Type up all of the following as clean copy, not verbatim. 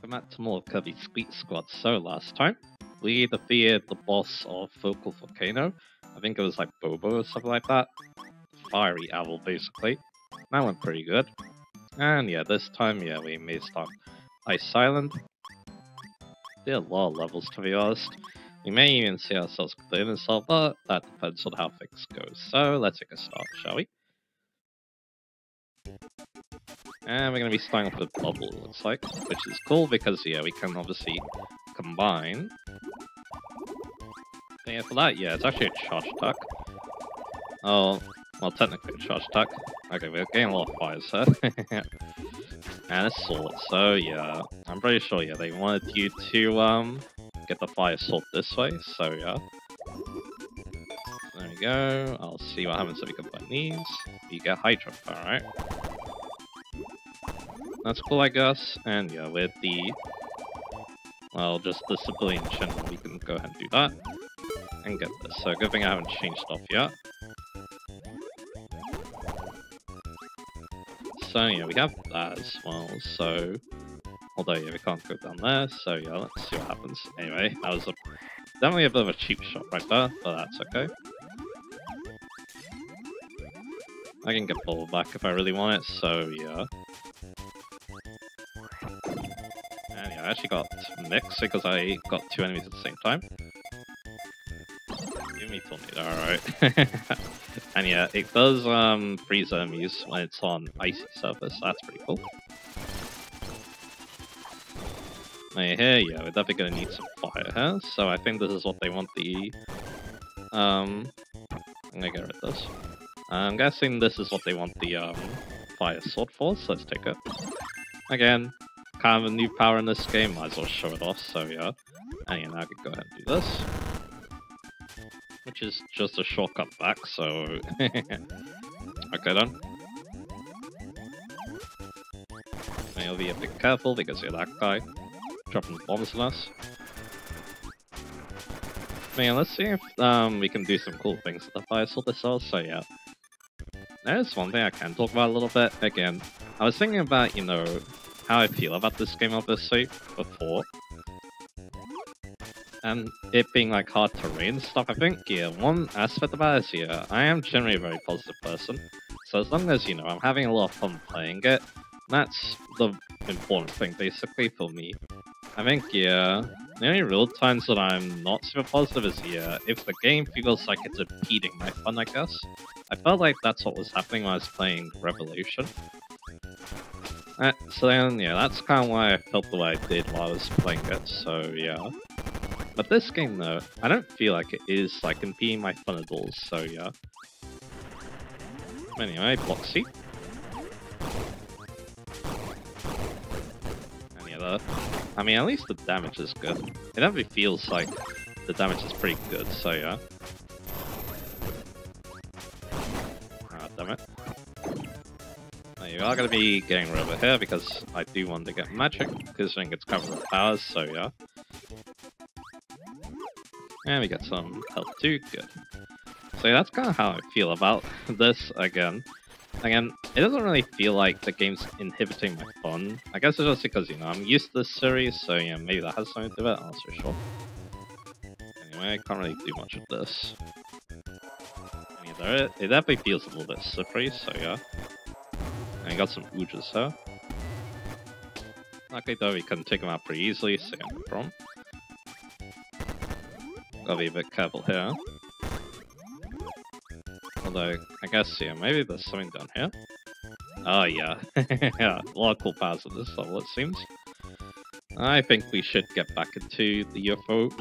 welcome back to more Kirby Squeak Squad. So last time, we defeated the boss of Focal Volcano. I think it was like Bobo or something like that. Fiery Owl, basically. That went pretty good. And yeah, this time, yeah, we missed on Ice Island. Did a lot of levels, to be honest. We may even see ourselves completing this all, but that depends on how things go. So let's take a start, shall we? And we're going to be starting off with Bubble, it looks like, which is cool because, yeah, we can obviously combine. And yeah, for that, yeah, it's actually a charge attack. Oh, well, technically a charge attack. Okay, we're getting a lot of fires here. And a sword, so yeah, I'm pretty sure, yeah, they wanted you to, get the fire sword this way, so yeah. There we go, I'll see what happens if we combine these. You get Hydro, alright. That's cool, I guess, and yeah, with the, well, just the civilian channel, we can go ahead and do that. And get this, so good thing I haven't changed off yet. So yeah, we have that as well, so, although yeah, we can't go down there, so yeah, let's see what happens. Anyway, that was definitely a bit of a cheap shot right there, but that's okay. I can get Bubble back if I really want it, so yeah. And yeah, I actually got mixed because I got two enemies at the same time. Give me Tornado, alright. And yeah, it does freeze enemies when it's on icy surface, that's pretty cool. And here, yeah, we're definitely gonna need some fire here, so I think this is what they want the... I'm gonna get rid of this. I'm guessing this is what they want the fire sword for, so let's take it. Again, kind of a new power in this game, might as well show it off, so yeah. And yeah, now I can go ahead and do this. Which is just a shortcut back, so... Okay then. I'll be a bit careful because you're that guy dropping bombs on us. Man, let's see if we can do some cool things with the fire sword this also, yeah. There's one thing I can talk about a little bit. Again, I was thinking about, you know, how I feel about this game obviously before. And it being like hard terrain and stuff, I think, yeah, one aspect about it is, yeah, I am generally a very positive person. So as long as, you know, I'm having a lot of fun playing it, that's the important thing basically for me. I think, yeah, the only real times that I'm not super positive is, yeah, if the game feels like it's impeding my fun, I guess. I felt like that's what was happening when I was playing Revolution. So then, yeah, that's kind of why I felt the way I did while I was playing it, so yeah. But this game, though, I don't feel like it is, like, impeding my fun at all, so yeah. Anyway, Bloxy. And yeah, I mean, at least the damage is good. It definitely feels like the damage is pretty good, so yeah. Ah, damn it. Now, you are going to be getting rid of it here, because I do want to get magic, considering it's covered with powers, so yeah. And we get some health too, good. So yeah, that's kind of how I feel about this again. Again, it doesn't really feel like the game's inhibiting my fun. I guess it's just because, you know, I'm used to this series, so yeah, maybe that has something to do with it, I'm not so sure. Anyway, I can't really do much of this. And yeah, it definitely feels a little bit slippery, so yeah. And we got some Oojas here. Luckily though, we can take them out pretty easily, so yeah, no problem. Gotta be a bit careful here. Although, I guess, yeah, maybe there's something down here. Oh, yeah. Yeah, a lot of cool powers in this level, it seems. I think we should get back into the UFO.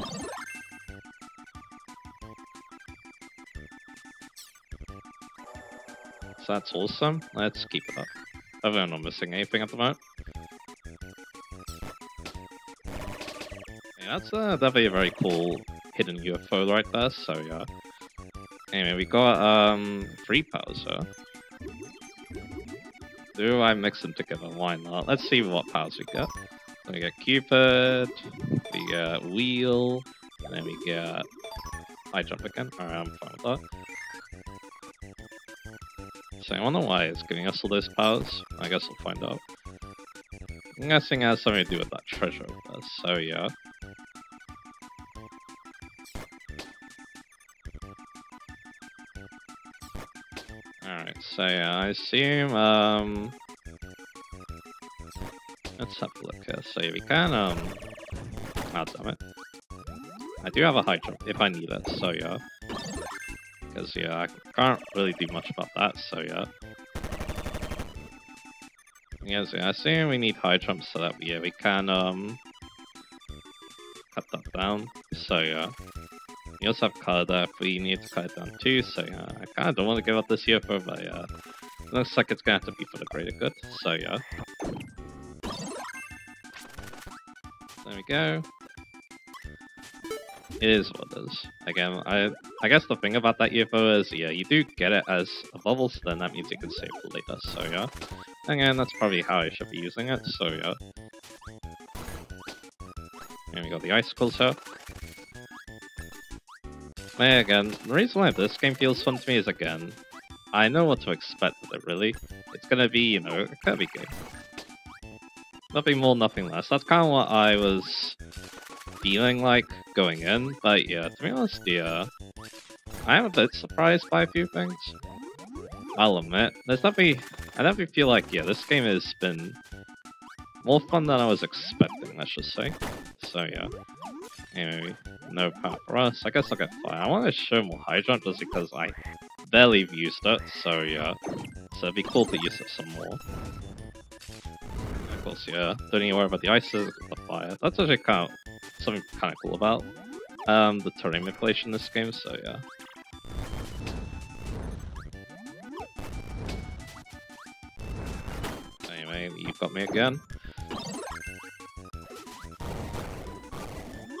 So that's awesome. Let's keep it up. Hopefully I'm not missing anything at the moment. Yeah, that's definitely a very cool hidden UFO right there, so yeah. Anyway, we got 3 powers here. Do I mix them together? Why not? Let's see what powers we get. So we get Cupid, we get Wheel, and then we get High Jump again. Alright, I'm fine with that. So I wonder why it's giving us all those powers. I guess we'll find out. I'm guessing it has something to do with that treasure over there, so yeah. Alright, so yeah, I assume, let's have a look here. So we can, ah, damn it. I do have a high jump if I need it, so yeah. Because, yeah, I can't really do much about that, so yeah. Yes, yeah, I assume we need high jumps so that, yeah, we can, cut that down, so yeah. We also have color there if we need to cut it down too, so yeah, I kinda don't want to give up this UFO, but yeah. It looks like it's gonna have to be for the greater good, so yeah. There we go. It is what it is. Again, I guess the thing about that UFO is, yeah, you do get it as a bubble, so then that means you can save for later, so yeah. Again, that's probably how I should be using it, so yeah. And we got the icicles here. And again, the reason why this game feels fun to me is, again, I know what to expect with it, really. It's gonna be, you know, a Kirby game. Nothing more, nothing less. That's kind of what I was feeling like going in, but yeah, to be honest, yeah, I am a bit surprised by a few things. I'll admit, I definitely feel like, yeah, this game has been more fun than I was expecting, let's just say. So yeah, anyway, no power for us. I guess I'll get fire. I want to show more high jump just because I barely used it, so yeah. So it'd be cool to use it some more. Of course, yeah, don't need to worry about the ices, the fire. That's actually something kind of cool about the terrain manipulation in this game, so yeah. Anyway, you've got me again.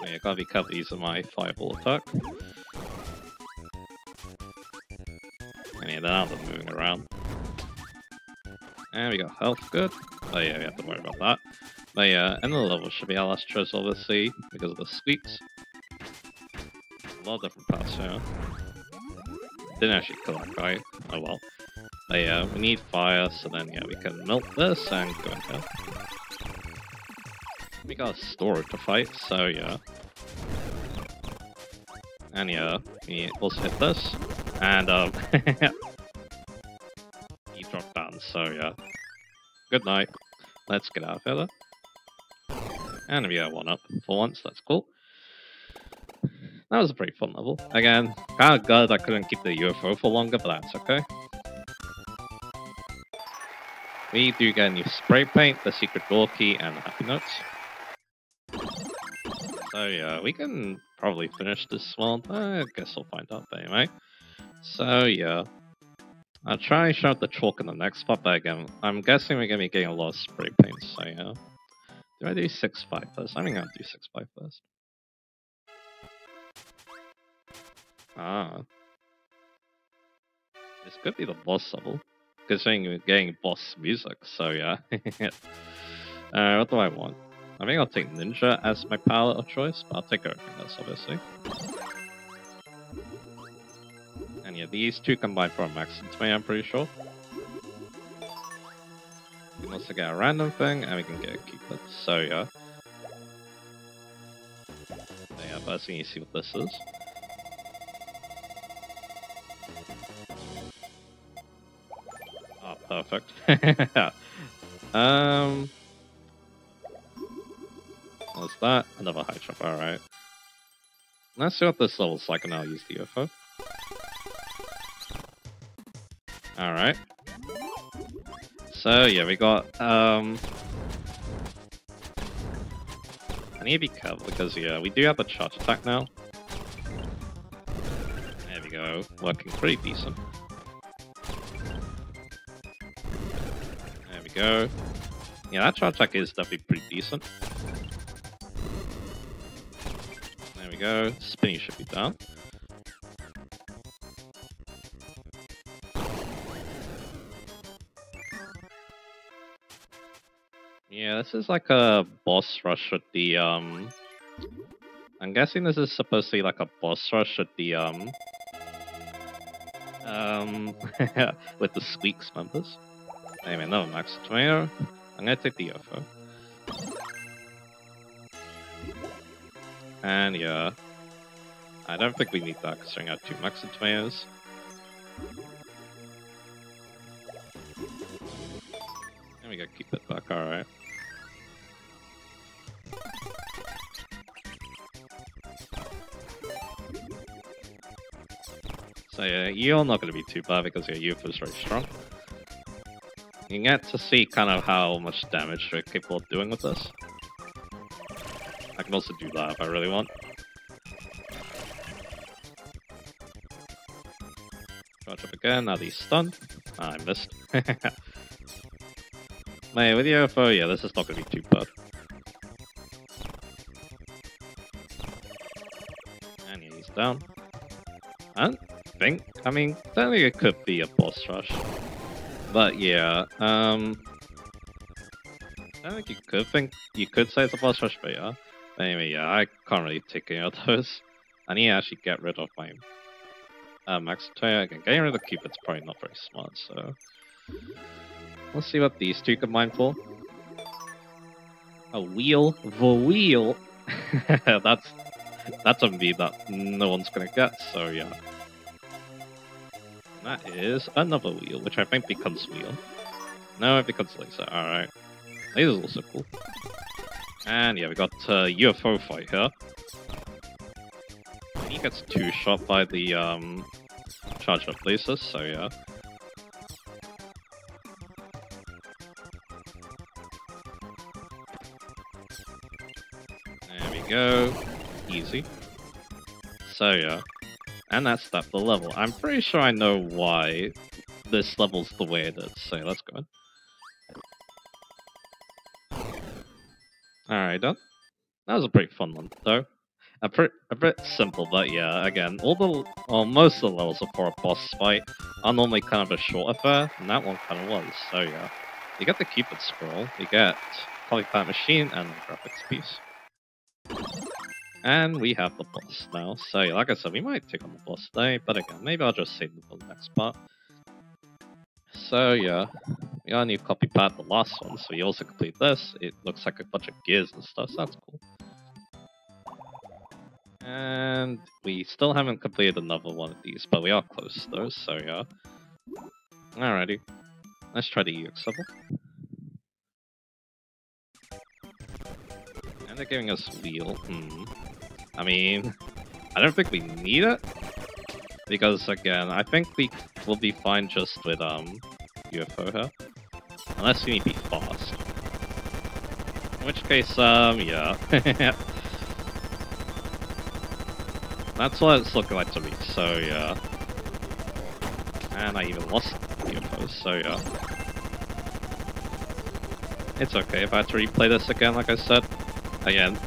Yeah, gotta be careful using my fireball attack. And yeah, now they're moving around. And we got health, good. Oh yeah, we have to worry about that. But yeah, end of the level should be our last choice, obviously, because of the squeaks. A lot of different paths here. Didn't actually kill that guy. Oh well. But yeah, we need fire, so then yeah, we can melt this and go in here. We got a storage to fight, so yeah. And yeah, we also hit this. And he dropped down, so yeah. Good night. Let's get out of here though. And we got one up for once, that's cool. That was a pretty fun level. Again, kinda glad I couldn't keep the UFO for longer, but that's okay. We do get a new spray paint, the secret door key, and the happy notes. So yeah, we can probably finish this one. I guess we'll find out anyway. So yeah. I'll try and show out the chalk in the next spot, but again, I'm guessing we're gonna be getting a lot of spray paint, so yeah. Do I do 6-5 first? I think I'll do 6-5 first. Ah. This could be the boss level. Considering we're getting boss music, so yeah. What do I want? I think I'll take Ninja as my palette of choice, but I'll take everything else, obviously. And yeah, these two combine for a max to me, I'm pretty sure. We can also get a random thing, and we can get a Cupid, so yeah. Yeah, first thing you see what this is. Oh, perfect. What's that? Another high jump, alright. Let's see what this level's like, and I'll use the UFO. Alright. So, yeah, we got, I need to be careful because, yeah, we do have the charge attack now. There we go, working pretty decent. There we go. Yeah, that charge attack is definitely pretty decent. There we go, spinny should be down. Yeah, this is like a boss rush with the, I'm guessing this is supposed to be like a boss rush with the, with the Squeaks members. Anyway, no, Max Tomato. I'm gonna take the UFO. And yeah, I don't think we need that considering I have 2 max tomatoes. And we gotta keep it back, alright. So yeah, you're not gonna be too bad because your youth is very strong. You get to see kind of how much damage we're capable of doing with this. I can also do that if I really want. Charge up again, now he's stunned. I missed. Mate, with the UFO, yeah, this is not going to be too bad. And yeah, he's down. I don't think, I mean, technically it could be a boss rush. But yeah, I don't think you could say it's a boss rush, but yeah. Anyway, yeah, I can't really take any of those. I need to actually get rid of my max attack. Again, getting rid of Cupid's probably not very smart, so let's see what these two combine for. A wheel, the wheel. that's a V that no one's gonna get, so yeah. And that is another wheel, which I think becomes wheel. No, it becomes laser. Alright. Laser's also cool. And yeah, we got UFO fight here. He gets 2-shot by the charged up lasers, so yeah. There we go. Easy. So yeah. And that's that the level. I'm pretty sure I know why this level's the way it is, so let's go. Alright, done. That was a pretty fun one, though. A bit simple, but yeah, again, most of the levels for a boss fight are normally kind of a short affair, and that one kind of was, so yeah. You get the Cupid scroll, you get Polyplant Machine, and the graphics piece. And we have the boss now, so yeah, like I said, we might take on the boss today, but again, maybe I'll just save them for the next part. So yeah, we got a new copy pad, the last one, so we also complete this. It looks like a bunch of gears and stuff, so that's cool. And we still haven't completed another one of these, but we are close though, so yeah. Alrighty, let's try the EX level. And they're giving us wheel, I mean, I don't think we need it, because again, I think we will be fine just with UFO here, unless we need to be fast. In which case, yeah. That's what it's looking like to me, so yeah. And I even lost UFOs, so yeah. It's okay if I have to replay this again, like I said. Again,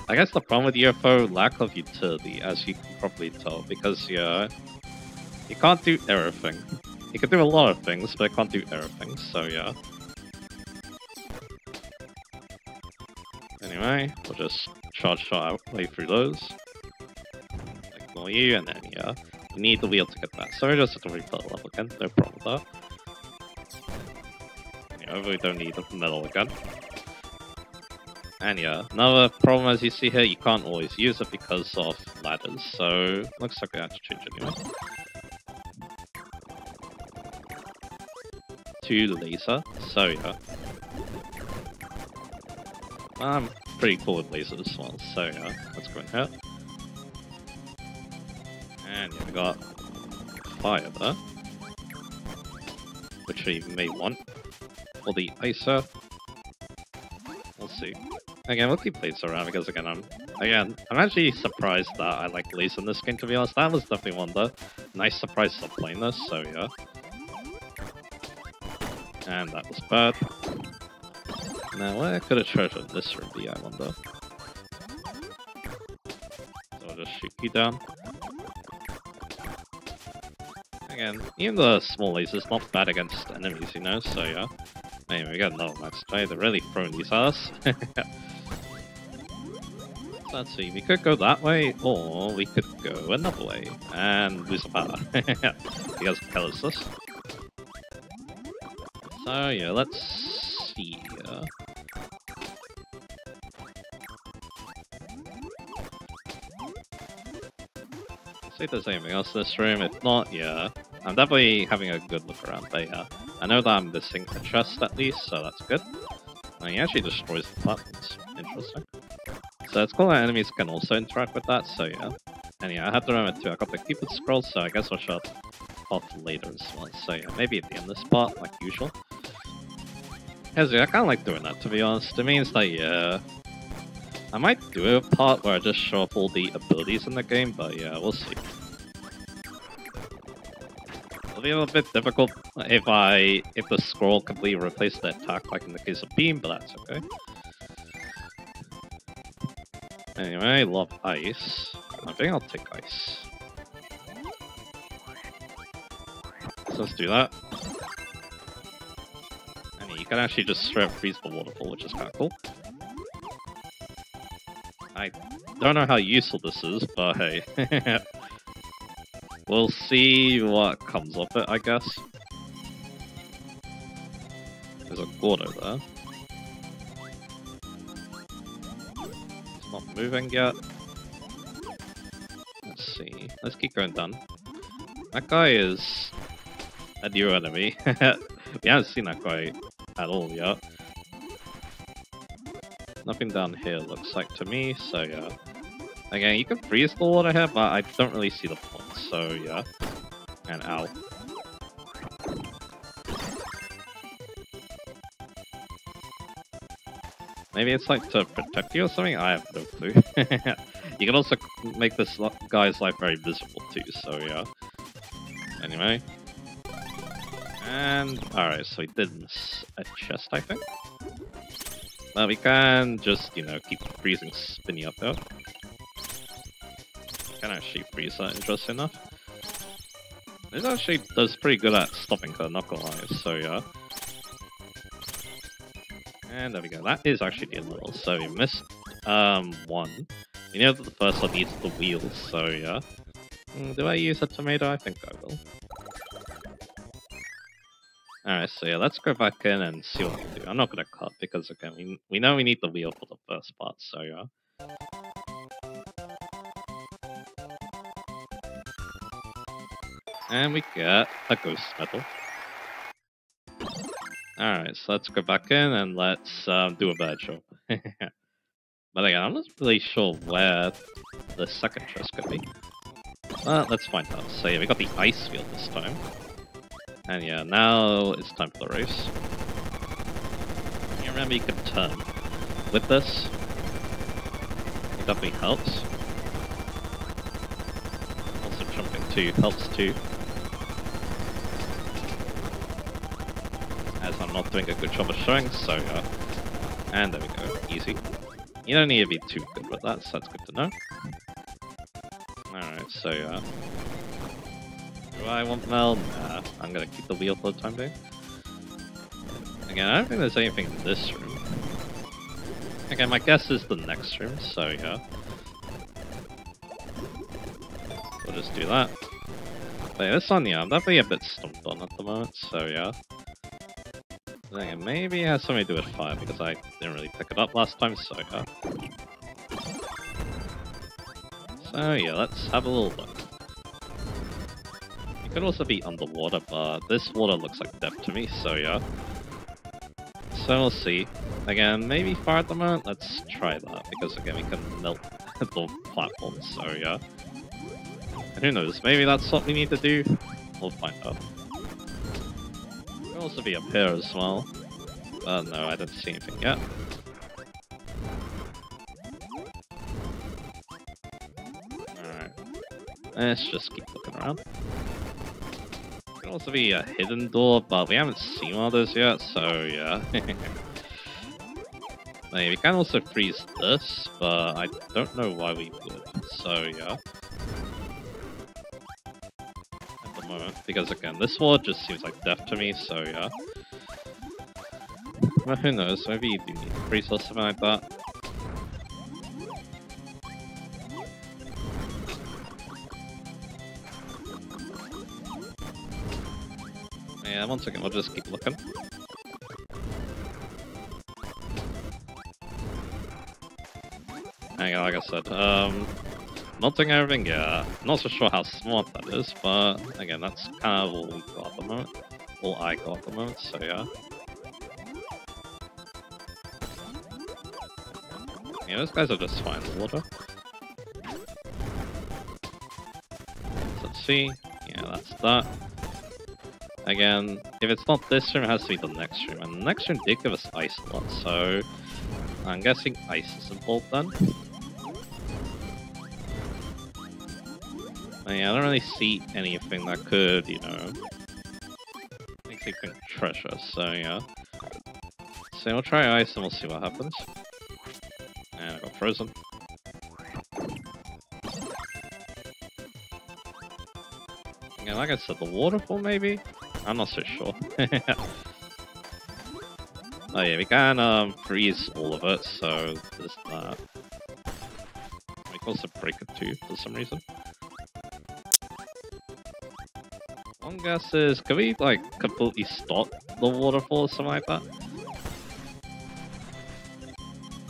I guess the problem with UFO, lack of utility, as you can probably tell, because yeah, you can't do everything. You can do a lot of things, but it can't do everything, so yeah. Anyway, we'll just charge shot our way through those. Ignore you, and then yeah, we need the wheel to get that. So we just have to replay the level again, no problem with that. Yeah, we don't need the metal again. And yeah, another problem as you see here, you can't always use it because of ladders, so looks like I have to change anyway. To laser, so yeah. I'm pretty cool with lasers as well, so yeah, let's go in here. And yeah, we got fire there, which we may want for the icer. We'll see. Again, we'll keep laser around because again, I'm actually surprised that I like laser in this game, to be honest. That was definitely one of the nice surprises of playing this, so yeah. And that was bad. Now, where could a treasure this room be, I wonder? So I'll just shoot you down. Again, even the small laser's not bad against enemies, you know, so yeah. Anyway, we got another max try. They're really throwing these at us. Let's see, we could go that way, or we could go another way and lose the power. Because it kills us. So yeah, let's see. See if there's anything else in this room. If not, yeah. I'm definitely having a good look around, but yeah. I know that I'm missing a chest at least, so that's good. And he actually destroys the platforms. Interesting. So it's cool that enemies can also interact with that, so yeah. And yeah, I have to remember too, I got the Cupid scroll, so I guess I'll show up off later as well. So yeah, maybe at the end of this part, like usual. Because yeah, I kinda like doing that, to be honest. It means that, yeah, I might do a part where I just show off all the abilities in the game, but yeah, we'll see. It'll be a little bit difficult if the scroll completely replaces the attack, like in the case of Beam, but that's okay. Anyway, I love ice. I think I'll take ice. So let's do that. And yeah, you can actually just straight up freeze the waterfall, which is kind of cool. I don't know how useful this is, but hey. We'll see what comes of it, I guess. There's a Gordo there. It's not moving yet. Let's see. Let's keep going down. That guy is a new enemy. We haven't seen that guy at all yet. Nothing down here looks like to me, so yeah. Again, you can freeze the water here, but I don't really see the point, so yeah. And ow. Maybe it's like to protect you or something? I have no clue. You can also make this guy's life very miserable too, so yeah. Anyway. And, alright, so he did miss a chest, I think. Well, we can just, you know, keep freezing Spinny up there. Can actually freeze that, interesting enough. This actually does pretty good at stopping her, not gonna lie, so yeah. And there we go, that is actually the end level, so we missed one. We know that the first one needs the wheels, so yeah. Do I use a tomato? I think I will. Alright, so yeah, let's go back in and see what we can do. I'm not gonna cut, because again, we know we need the wheel for the first part, so yeah. And we get a ghost medal. Alright, so let's go back in and let's do a bad job. But again, I'm not really sure where the second chest could be. Let's find out. So yeah, we got the ice field this time. And yeah, now it's time for the race. You remember you can turn with this. It definitely helps. Also jumping too helps too. As I'm not doing a good job of showing, so yeah. And there we go, easy. You don't need to be too good with that, so that's good to know. Alright, so yeah. Do I want Mel? Nah, I'm gonna keep the wheel for the time being. Again, I don't think there's anything in this room. Again, my guess is the next room, so yeah. We'll just do that. But yeah, this one, yeah, I'm definitely a bit stumped on at the moment, so yeah. Again, maybe it has something to do with fire, because I didn't really pick it up last time, so yeah. So yeah, let's have a little look. It could also be underwater, but this water looks like depth to me, so yeah. So we'll see. Again, maybe fire at the moment? Let's try that, because again, we can melt the platform, so yeah. And who knows, maybe that's what we need to do? We'll find out. It could also be up here as well. No, I didn't see anything yet. Alright. Let's just keep looking around. Could also be a hidden door, but we haven't seen one of those yet, so yeah. We can also freeze this, but I don't know why we would, so yeah. At the moment, because again, this wall just seems like death to me, so yeah. Well, who knows, maybe you do need to freeze or something like that. Yeah, one second, we'll just keep looking. Yeah, like I said, Melting everything, yeah. Not so sure how smart that is, but again, that's kind of all we got at the moment. All I got at the moment, so yeah. Yeah, those guys are just fine in the water. So let's see. Yeah, that's that. Again, if it's not this room, it has to be the next room. And the next room did give us ice a lot, so I'm guessing ice is involved then. And yeah, I don't really see anything that could, you know, make me think treasure, so yeah. So we'll try ice and we'll see what happens. And I got frozen. Yeah, like I said, the waterfall maybe? I'm not so sure. Oh yeah, we can freeze all of it, so there's that. We can also break it too, for some reason. One guess is, can we like completely stop the waterfall or something like that?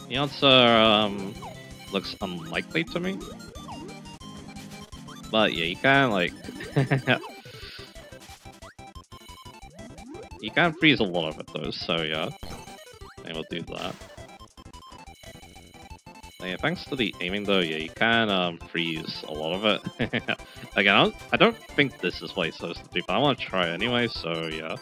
The answer looks unlikely to me. But yeah, you can like you can freeze a lot of it though, so yeah. And we'll do that. Yeah, thanks to the aiming though, yeah, you can freeze a lot of it. Again, I don't think this is what you're supposed to do, but I want to try anyway, so yeah.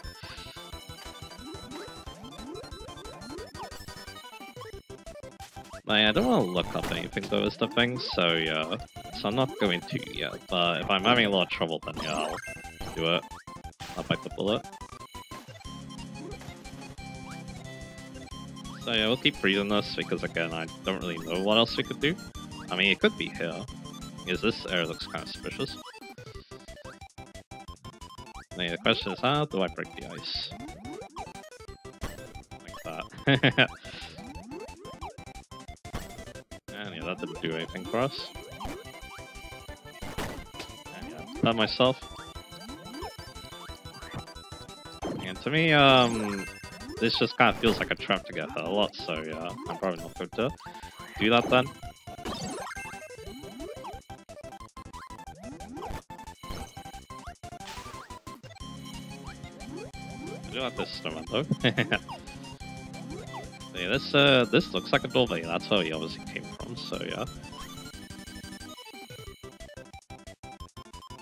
I don't want to look up anything though is the thing, so yeah. So I'm not going to yet, but if I'm having a lot of trouble then yeah, I'll do it. I'll bite the bullet. So yeah, we'll keep freezing this because again, I don't really know what else we could do. I mean, it could be here. Because this area looks kind of suspicious. The question is, how do I break the ice? Like that. And yeah, that didn't do anything for us. And yeah, that myself. And to me, this just kind of feels like a trap to get hurt a lot, so yeah, I'm probably not going to do that then. I do like this snowman though. Yeah, this looks like a doorway, that's where he obviously came from, so yeah.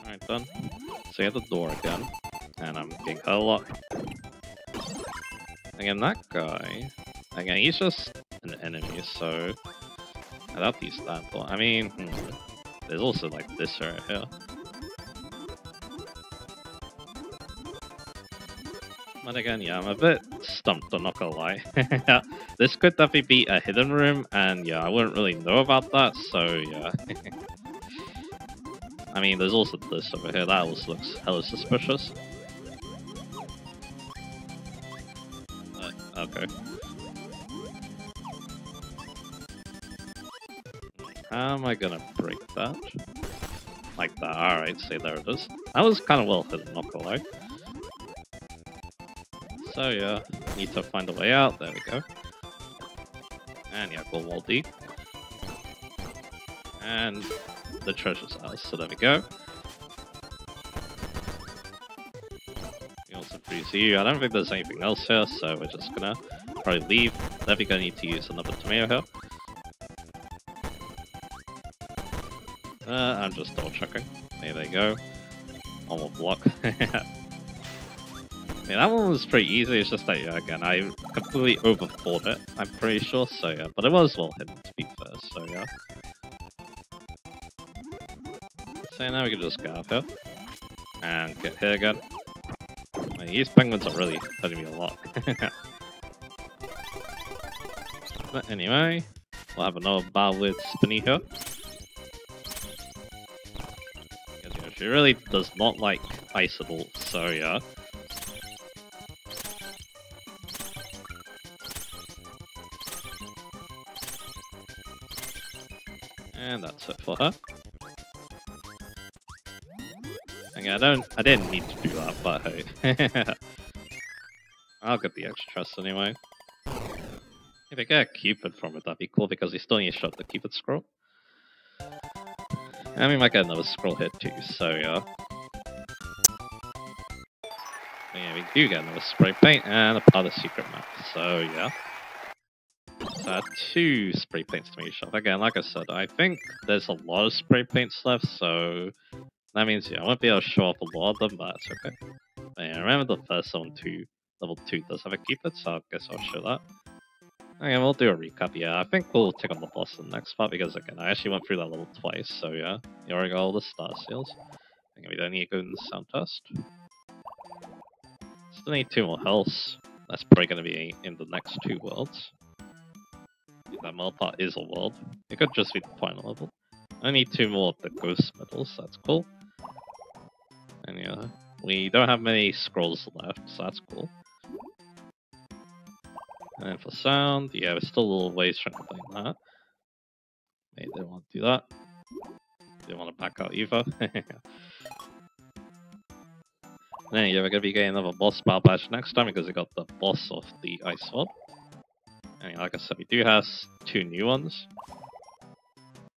Alright done. So you have the door again, and I'm getting hurt a lot. Again, that guy, again, he's just an enemy, so I doubt he's that, but I mean, there's also like this right here. But again, yeah, I'm a bit stumped, I'm not gonna lie. This could definitely be a hidden room, and yeah, I wouldn't really know about that, so yeah. I mean, there's also this over here, that also looks hella suspicious. Okay. How am I gonna break that? Like that, alright, see there it is. That was kind of well hidden, not gonna lie. So yeah, need to find a way out, there we go. And yeah, go wall D. And the treasure's house, so there we go. We also freeze you, I don't think there's anything else here, so we're just gonna probably leave. There we go, need to use another tomato here. I'm just double checking. There you go. One more block. Yeah, that one was pretty easy, it's just that, yeah, again, I completely overthought it, I'm pretty sure, so yeah, but it was well hidden, to be fair, so yeah. So now we can just get out here, and get here again. I mean, these penguins are really hurting me a lot. But anyway, we'll have another battle with Spinny here. Because, yeah, she really does not like ice at all, so yeah. And that's it for her. Again, I didn't need to do that, but hey. I'll get the extra trust anyway. If I get a Cupid from it, that'd be cool, because you still need to shut the Cupid scroll. And we might get another scroll hit too, so yeah. Yeah, we do get another spray paint and a part of secret map, so yeah. So 2 spray paints to each other. Again, like I said, I think there's a lot of spray paints left, so that means yeah, I won't be able to show off a lot of them, but that's okay. But yeah, remember the first one too. Level 2 does have a Cupid, so I guess I'll show that. Okay, we'll do a recap, yeah. I think we'll take on the boss in the next part, because again, I actually went through that level twice, so yeah. You already got all the star seals. Okay, we don't need to go in the sound test. Still need 2 more healths. That's probably going to be in the next 2 worlds. That middle part is a world. It could just be the final level. I need 2 more of the ghost medals, that's cool. And yeah, we don't have many scrolls left, so that's cool. And for sound, yeah, we're still a little ways trying to play that. Maybe they want to do that. They want to back out either. Then yeah, we're gonna be getting another boss battle badge next time because we got the boss of the ice world. And like I said, we do have 2 new ones.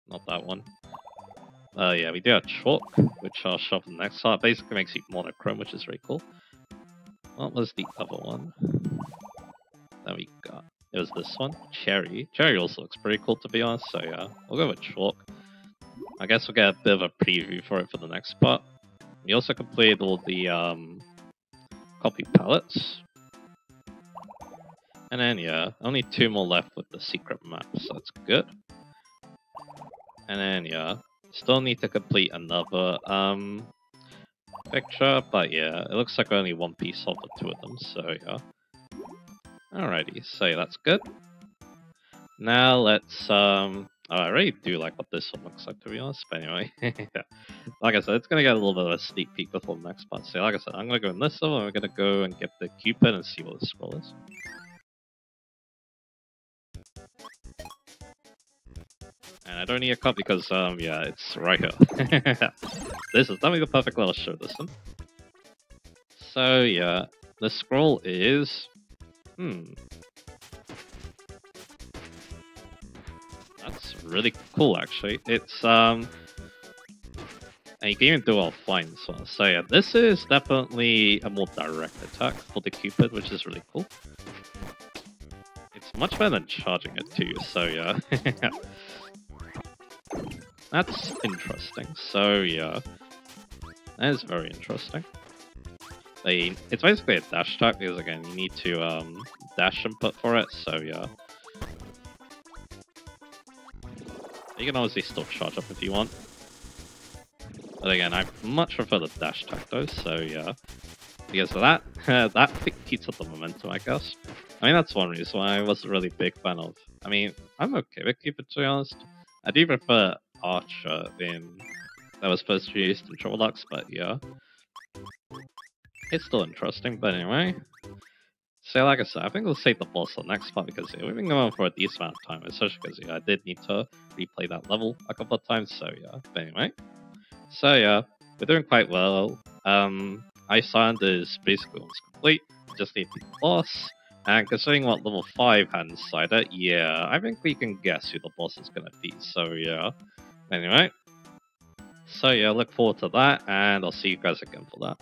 Not that one. Yeah, we do have chalk, which I'll show up in the next part. Basically makes you monochrome, which is very cool. What was the other one that we got? It was this one, cherry. Cherry also looks pretty cool, to be honest, so yeah, we'll go with chalk. I guess we'll get a bit of a preview for it for the next part. We also completed all the copy palettes. And then yeah, only 2 more left with the secret map, so that's good. And then yeah, still need to complete another picture, but yeah, it looks like only 1 piece of the 2 of them, so yeah. Alrighty, so that's good. Now let's oh, I really do like what this one looks like, to be honest, but anyway. Yeah. Like I said, it's gonna get a little bit of a sneak peek before the next part. So like I said, I'm gonna go in this level, and we're gonna go and get the Cupid and see what the scroll is. And I don't need a cup because yeah, it's right here. This is definitely the perfect level to show this one. So yeah, the scroll is that's really cool actually. It's and you can even do it offline as well. So yeah, this is definitely a more direct attack for the Cupid, which is really cool. It's much better than charging it too, so yeah. That's interesting. So yeah, that is very interesting. It's basically a dash attack because again, you need to dash input for it. So yeah, you can obviously still charge up if you want. But again, I much prefer the dash attack though. So yeah, because of that, that keeps up the momentum, I guess. I mean, that's one reason why I wasn't really a big fan of. I mean, I'm okay with Cupid, to be honest. I do prefer Archer that was first released in Triple Deluxe, but yeah. It's still interesting, but anyway. So like I said, I think we'll save the boss for the next part because yeah, we've been going for a decent amount of time, especially because yeah, I did need to replay that level a couple of times, so yeah. But anyway. So yeah, we're doing quite well. Ice Island is basically almost complete. Just need the boss. And considering what level 5 had inside it, yeah, I think we can guess who the boss is gonna be, so yeah. Anyway. So yeah, look forward to that, and I'll see you guys again for that.